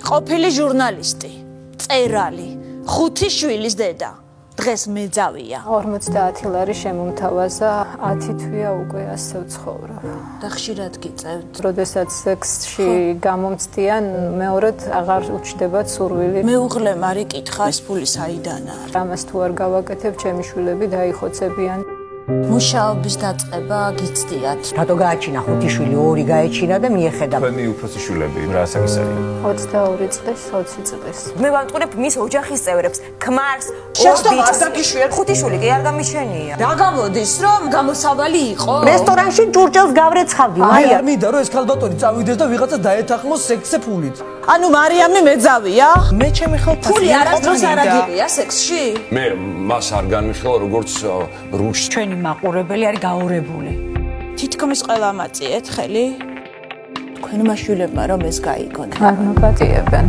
ყოფილი ჟურნალისტი, მწერალი, 5 შვილის დედა. დღეს მეძავია. 50 ლარი შემომთავაზა, 10 თვეა უკვე ასე ვცხოვრობ. და ხშირად გიწევთ. როდესაც სექსში გამომცდიან, მეორედ აღარ უჩნდებათ სურვილი. მეუღლე მარი კითხა, ეს ფული საიდან არის? ამას თუ არ გავაკეთებ, ჩემი შვილები დაიხოცებიან. მუშაობის დაწყება გიცდიათ. რატო გააჩინა 5 შვილი, 2 გაეჩინა და მიეხედა. თქვენი უფროსი შვილები რა ასაკის არიან? 22 წლის, 20 წლის. მე ვამტყურებ მის ოჯახის წევრებს, ქმარს, შეცდომა არ დაგიშვიათ. 5 შვილი კი არ გამიშენია. რა გამოდის, რომ გამოსავალი იყო? რესტორანში ჭურჭელს გავრეცხავდი, არ მინდა რომ ეს ქალბატონი წავიდეს და ვიღაცა დაეთანხმოს სექსზე ფულით. ანუ მარიამი მეძავია? მე ჩემი ხელფასი ფული არასდროს არ აგიღია სექსში? მე მას არ განვიხილავ როგორც რუსს. ჩვენი მაყურებელი არის გაურებული. თითქმის ყველა მაწიეთ ხელი? თქვენმა შვილებმა რომ ეს გაიგონათ. არ მოპატიებენ.